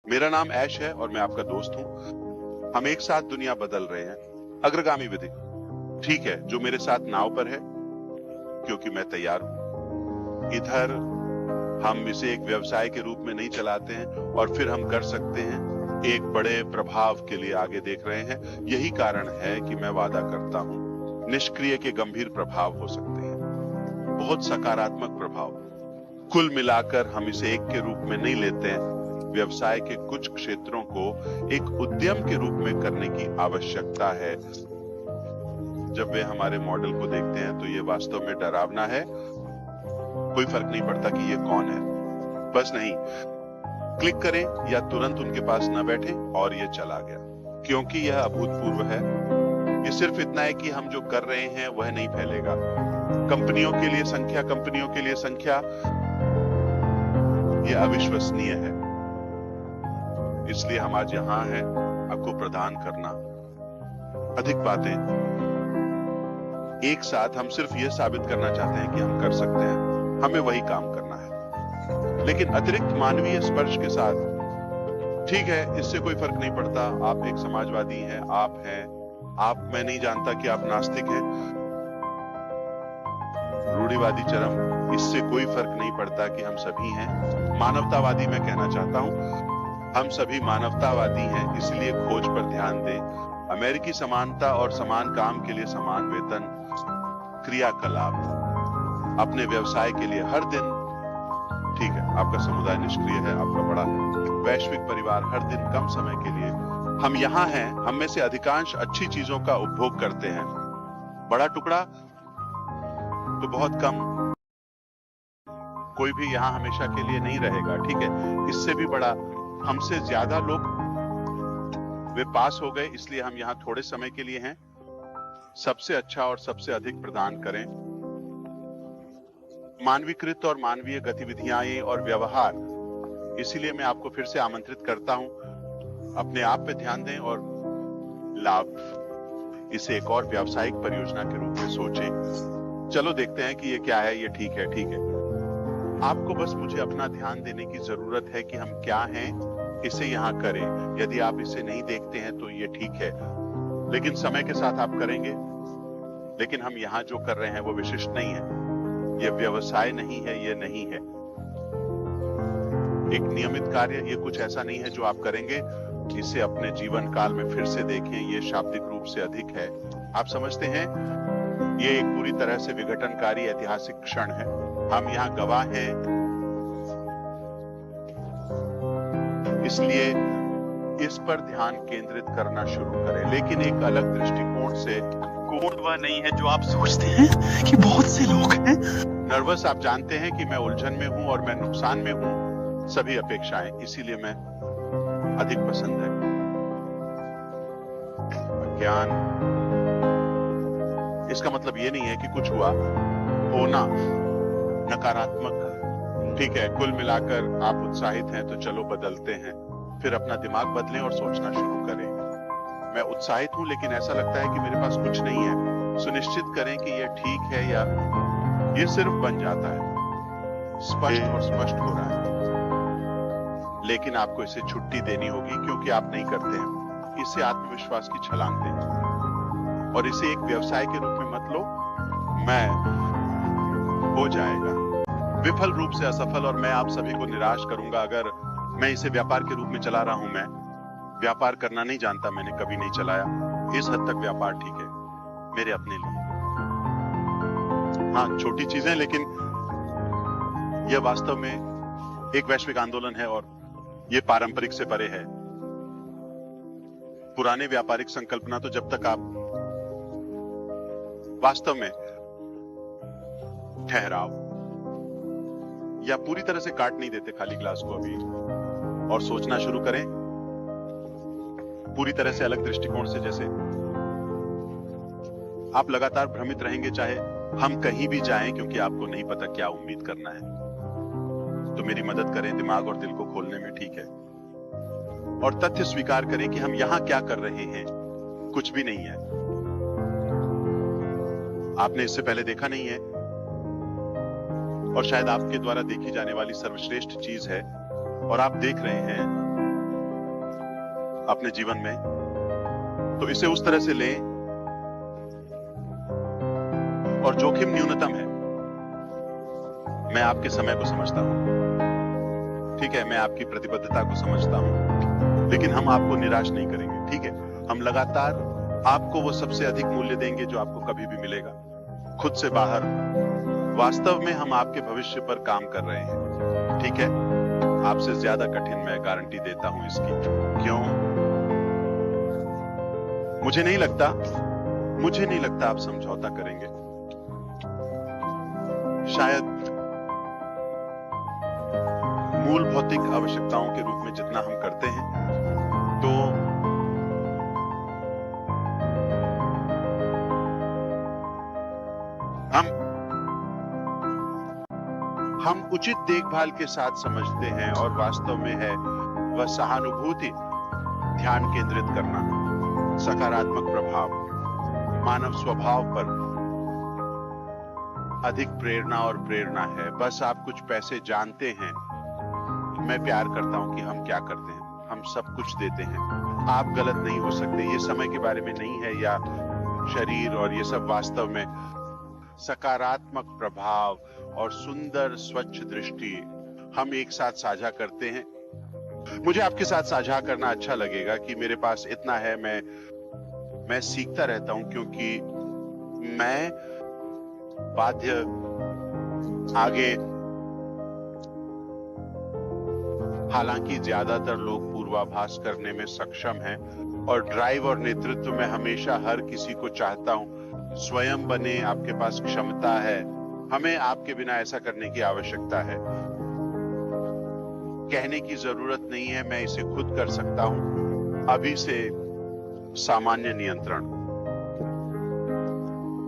मेरा नाम ऐश है और मैं आपका दोस्त हूं। हम एक साथ दुनिया बदल रहे हैं। अग्रगामी विधि। ठीक है, जो मेरे साथ नाव पर है, क्योंकि मैं तैयार हूं। इधर हम इसे एक व्यवसाय के रूप में नहीं चलाते हैं और फिर हम कर सकते हैं एक बड़े प्रभाव के लिए आगे देख रहे हैं। यही कारण है कि मैं वादा करता हूं, निष्क्रिय के गंभीर प्रभाव हो सकते हैं, बहुत सकारात्मक प्रभाव। कुल मिलाकर हम इसे एक के रूप में नहीं लेते हैं। व्यवसाय के कुछ क्षेत्रों को एक उद्यम के रूप में करने की आवश्यकता है। जब वे हमारे मॉडल को देखते हैं तो ये वास्तव में डरावना है। कोई फर्क नहीं पड़ता कि ये कौन है, बस नहीं क्लिक करें या तुरंत उनके पास न बैठे और ये चला गया, क्योंकि यह अभूतपूर्व है। ये सिर्फ इतना है कि हम जो कर रहे हैं वह नहीं फैलेगा। कंपनियों के लिए संख्या ये अविश्वसनीय है। इसलिए हम आज यहां हैं आपको प्रदान करना अधिक बातें। एक साथ हम सिर्फ यह साबित करना चाहते हैं कि हम कर सकते हैं, हमें वही काम करना है, लेकिन अतिरिक्त मानवीय स्पर्श के साथ। ठीक है, इससे कोई फर्क नहीं पड़ता आप एक समाजवादी हैं, मैं नहीं जानता कि आप नास्तिक हैं, रूढ़िवादी चरम, इससे कोई फर्क नहीं पड़ता कि हम सभी हैं मानवतावादी। मैं कहना चाहता हूं हम सभी मानवतावादी हैं, इसलिए खोज पर ध्यान दें। अमेरिकी समानता और समान काम के लिए समान वेतन, क्रियाकलाप अपने व्यवसाय के लिए हर दिन। ठीक है, आपका समुदाय निष्क्रिय है, आपका बड़ा वैश्विक परिवार हर दिन कम समय के लिए। हम यहां हैं, हम में से अधिकांश अच्छी चीजों का उपभोग करते हैं, बड़ा टुकड़ा तो बहुत कम। कोई भी यहां हमेशा के लिए नहीं रहेगा, ठीक है। इससे भी बड़ा, हमसे ज्यादा लोग वे पास हो गए, इसलिए हम यहां थोड़े समय के लिए हैं। सबसे अच्छा और सबसे अधिक प्रदान करें। मानवीकृत और मानवीय गतिविधियां और व्यवहार। इसीलिए मैं आपको फिर से आमंत्रित करता हूं, अपने आप पे ध्यान दें और लाभ। इसे एक और व्यावसायिक परियोजना के रूप में सोचें। चलो देखते हैं कि ये क्या है। ये ठीक है, ठीक है। आपको बस मुझे अपना ध्यान देने की जरूरत है कि हम क्या हैं, इसे यहां करें। यदि आप इसे नहीं देखते हैं तो ये ठीक है, लेकिन समय के साथ आप करेंगे। लेकिन हम यहां जो कर रहे हैं वो विशिष्ट नहीं है, ये व्यवसाय नहीं है, ये नहीं है एक नियमित कार्य। ये कुछ ऐसा नहीं है जो आप करेंगे। इसे अपने जीवन काल में फिर से देखें, ये शाब्दिक रूप से अधिक है। आप समझते हैं, ये एक पूरी तरह से विघटनकारी ऐतिहासिक क्षण है। हम यहां गवाह हैं, इसलिए इस पर ध्यान केंद्रित करना शुरू करें, लेकिन एक अलग दृष्टिकोण से। कोण वह नहीं है जो आप सोचते हैं कि बहुत से लोग हैं। नर्वस, आप जानते हैं कि मैं उलझन में हूं और मैं नुकसान में हूं। सभी अपेक्षाएं, इसीलिए मैं अधिक पसंद है ज्ञान। इसका मतलब ये नहीं है कि कुछ हुआ होना नकारात्मक। ठीक है, कुल मिलाकर आप उत्साहित हैं तो चलो बदलते हैं। फिर अपना दिमाग बदलें और सोचना शुरू करें। मैं उत्साहित हूं, लेकिन ऐसा लगता है कि मेरे पास कुछ नहीं है। सुनिश्चित करें कि यह ठीक है या यह सिर्फ बन जाता है। स्पष्ट और स्पष्ट हो रहा है, लेकिन आपको इसे छुट्टी देनी होगी, क्योंकि आप नहीं करते हैं। इसे आत्मविश्वास की छलांग दें और इसे एक व्यवसाय के रूप में मत लो। मैं हो जाएगा विफल रूप से असफल, और मैं आप सभी को निराश करूंगा अगर मैं इसे व्यापार के रूप में चला रहा हूं। मैं व्यापार करना नहीं जानता, मैंने कभी नहीं चलाया। इस हद तक व्यापार ठीक है मेरे अपने लिए। हाँ, छोटी चीजें, लेकिन यह वास्तव में एक वैश्विक आंदोलन है और यह पारंपरिक से परे है। पुराने व्यापारिक संकल्पना तो जब तक आप वास्तव में ठहराव या पूरी तरह से काट नहीं देते खाली ग्लास को अभी और सोचना शुरू करें पूरी तरह से अलग दृष्टिकोण से। जैसे आप लगातार भ्रमित रहेंगे चाहे हम कहीं भी जाएं, क्योंकि आपको नहीं पता क्या उम्मीद करना है। तो मेरी मदद करें दिमाग और दिल को खोलने में, ठीक है। और तथ्य स्वीकार करें कि हम यहां क्या कर रहे हैं, कुछ भी नहीं है। आपने इससे पहले देखा नहीं है और शायद आपके द्वारा देखी जाने वाली सर्वश्रेष्ठ चीज है, और आप देख रहे हैं अपने जीवन में, तो इसे उस तरह से लें और जोखिम न्यूनतम है। मैं आपके समय को समझता हूं, ठीक है, मैं आपकी प्रतिबद्धता को समझता हूं, लेकिन हम आपको निराश नहीं करेंगे, ठीक है। हम लगातार आपको वो सबसे अधिक मूल्य देंगे जो आपको कभी भी मिलेगा, खुद से बाहर। वास्तव में हम आपके भविष्य पर काम कर रहे हैं, ठीक है। आपसे ज्यादा कठिन मैं गारंटी देता हूं इसकी। क्यों? मुझे नहीं लगता आप समझौता करेंगे। शायद मूल भौतिक आवश्यकताओं के रूप में जितना हम करते हैं, तो हम उचित देखभाल के साथ समझते हैं, और वास्तव में है वह सहानुभूति, ध्यान केंद्रित करना, सकारात्मक प्रभाव, मानव स्वभाव पर अधिक प्रेरणा और प्रेरणा है। बस आप कुछ पैसे जानते हैं। मैं प्यार करता हूं कि हम क्या करते हैं, हम सब कुछ देते हैं। आप गलत नहीं हो सकते। ये समय के बारे में नहीं है या शरीर और ये सब, वास्तव में सकारात्मक प्रभाव और सुंदर स्वच्छ दृष्टि हम एक साथ साझा करते हैं। मुझे आपके साथ साझा करना अच्छा लगेगा कि मेरे पास इतना है। मैं सीखता रहता हूं, क्योंकि मैं बाध्य आगे, हालांकि ज्यादातर लोग पूर्वाभास करने में सक्षम हैं, और ड्राइव और नेतृत्व में हमेशा हर किसी को चाहता हूं स्वयं बने। आपके पास क्षमता है, हमें आपके बिना ऐसा करने की आवश्यकता है। कहने की जरूरत नहीं है, मैं इसे खुद कर सकता हूं। अभी से सामान्य नियंत्रण।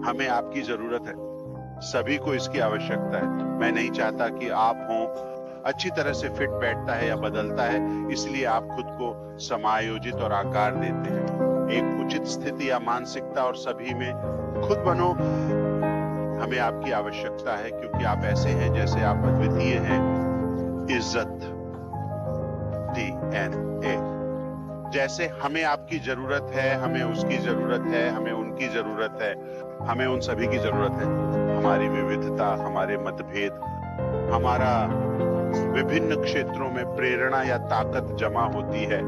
हमें आपकी जरूरत है, सभी को इसकी आवश्यकता है। मैं नहीं चाहता कि आप हों। अच्छी तरह से फिट बैठता है या बदलता है, इसलिए आप खुद को समायोजित और आकार देते हैं। एक उचित स्थिति या मानसिकता, और सभी में खुद बनो। हमें आपकी आवश्यकता है, क्योंकि आप ऐसे हैं जैसे आप अद्वितीय हैं। इज्जत, DNA। जैसे हमें आपकी जरूरत है, हमें उसकी जरूरत है, हमें उनकी जरूरत है, हमें उन सभी की जरूरत है। हमारी विविधता, हमारे मतभेद, हमारा विभिन्न क्षेत्रों में प्रेरणा या ताकत जमा होती है।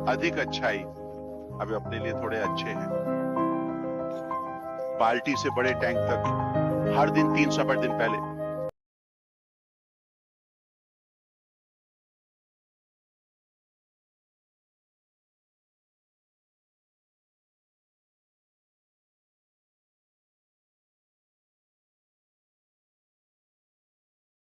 अधिक अच्छाई, अब अपने लिए थोड़े अच्छे हैं। बाल्टी से बड़े टैंक तक, हर दिन 300 दिन पहले